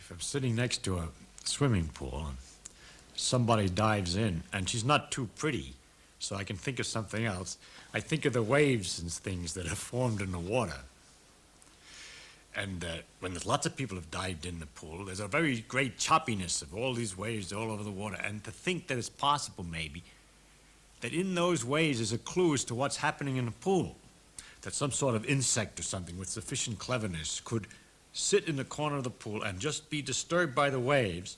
if I'm sitting next to a swimming pool and somebody dives in and she's not too pretty, so I can think of something else, I think of the waves and things that are formed in the water. And when there's lots of people have dived in the pool, there's a very great choppiness of all these waves all over the water. And to think that it's possible, maybe, that in those waves is a clue as to what's happening in the pool. That some sort of insect or something with sufficient cleverness could sit in the corner of the pool and just be disturbed by the waves,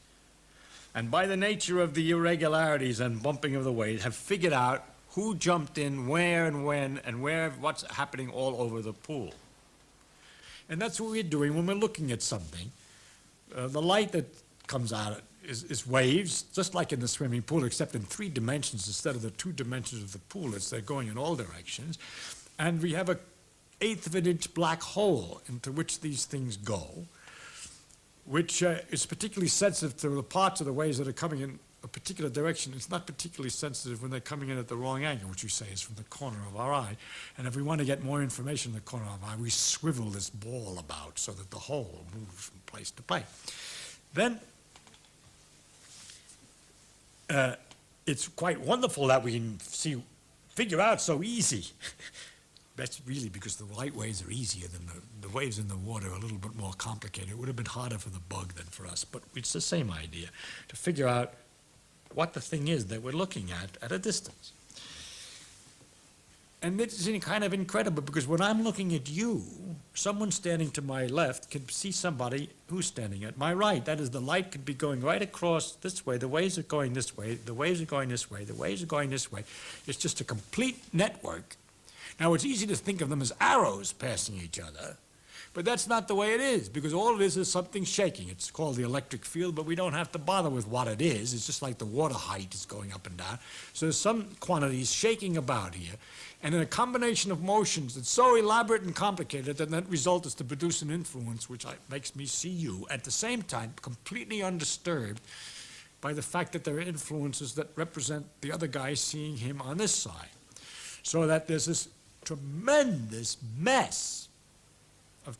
and by the nature of the irregularities and bumping of the waves, have figured out who jumped in, where and when, and what's happening all over the pool. And that's what we're doing when we're looking at something. The light that comes out is waves, just like in the swimming pool, except in 3 dimensions instead of the 2 dimensions of the pool. They're going in all directions. And we have an 1/8 of an inch black hole into which these things go, which is particularly sensitive to the parts of the waves that are coming in a particular direction. It's not particularly sensitive when they're coming in at the wrong angle, which we say is from the corner of our eye. And if we want to get more information in the corner of our eye, we swivel this ball about so that the hole moves from place to place. Then it's quite wonderful that we can figure out so easy. That's really because the light waves are easier than the waves in the water are a little bit more complicated. It would have been harder for the bug than for us, but it's the same idea, to figure out what the thing is that we're looking at a distance. And it's kind of incredible, because when I'm looking at you, someone standing to my left can see somebody who's standing at my right. That is, the light could be going right across this way, the waves are going this way, the waves are going this way, the waves are going this way. It's just a complete network. Now, it's easy to think of them as arrows passing each other, but that's not the way it is, because all it is something shaking. It's called the electric field, but we don't have to bother with what it is. It's just like the water height is going up and down. So there's some quantities shaking about here, and in a combination of motions that's so elaborate and complicated that that result is to produce an influence which makes me see you, at the same time completely undisturbed by the fact that there are influences that represent the other guy seeing him on this side. So that there's this tremendous mess of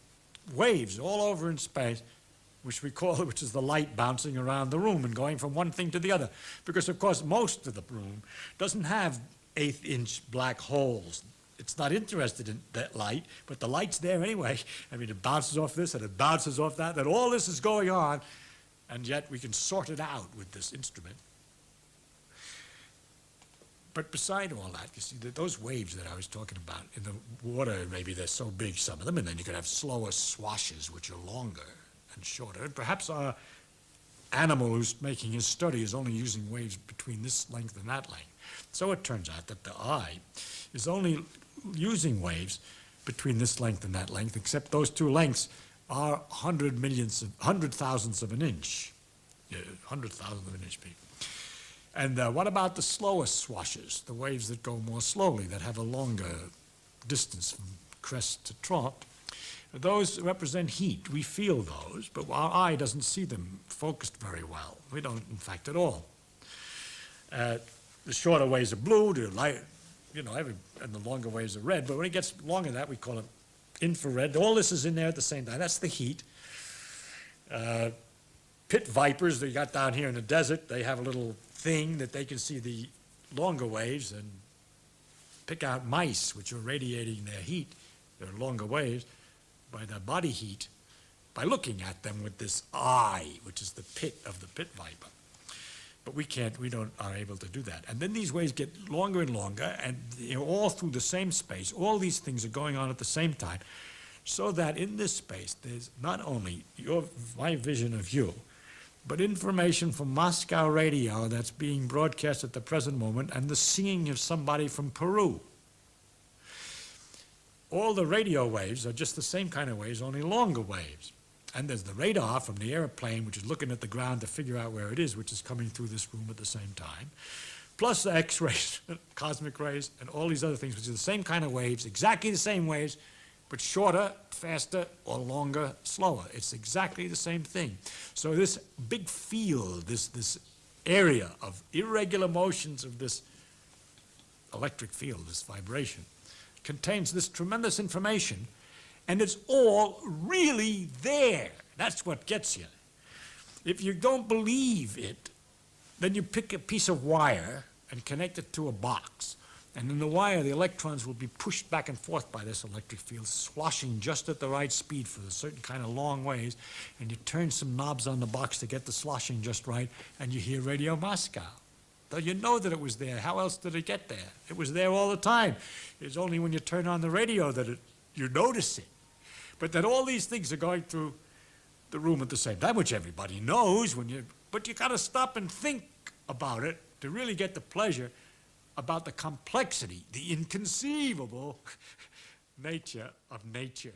waves all over in space, which is the light bouncing around the room and going from one thing to the other. Because, of course, most of the room doesn't have 1/8 inch black holes. It's not interested in that light, but the light's there anyway. I mean, it bounces off this and it bounces off that, and all this is going on, and yet we can sort it out with this instrument. But beside all that, you see, those waves that I was talking about in the water, maybe they're so big, some of them, and then you can have slower swashes, which are longer and shorter. And perhaps our animal who's making his study is only using waves between this length and that length. So it turns out that the eye is only using waves between this length and that length, except those 2 lengths are 100 thousandths of an inch. 100 thousandths of an inch, people. And what about the slower swashes, the waves that go more slowly, that have a longer distance from crest to trough? Those represent heat. We feel those, but our eye doesn't see them focused very well. We don't, in fact, at all. The shorter waves are blue, the light, and the longer waves are red. But when it gets longer than that, we call it infrared. All this is in there at the same time. That's the heat. Pit vipers that you got down here in the desert, they have a little thing that they can see the longer waves and pick out mice which are radiating their heat, their longer waves, by their body heat, by looking at them with this eye, which is the pit of the pit viper. But we are able to do that. And then these waves get longer and longer, and all through the same space. All these things are going on at the same time, so that in this space there's not only my vision of you, but information from Moscow radio that's being broadcast at the present moment, and the singing of somebody from Peru. All the radio waves are just the same kind of waves, only longer waves. And there's the radar from the airplane, which is looking at the ground to figure out where it is, which is coming through this room at the same time. Plus the X-rays, cosmic rays, and all these other things, which are the same kind of waves, exactly the same waves, but shorter, faster, or longer, slower. It's exactly the same thing. So this big field, this area of irregular motions of this electric field, this vibration, contains this tremendous information, and it's all really there. That's what gets you. If you don't believe it, then you pick a piece of wire and connect it to a box. And in the wire, the electrons will be pushed back and forth by this electric field, sloshing just at the right speed for a certain kind of long ways. And you turn some knobs on the box to get the sloshing just right, and you hear Radio Moscow. Though you know that it was there. How else did it get there? It was there all the time. It's only when you turn on the radio that you notice it. But that all these things are going through the room at the same time, which everybody knows, but you got to stop and think about it to really get the pleasure about the complexity, the inconceivable nature of nature.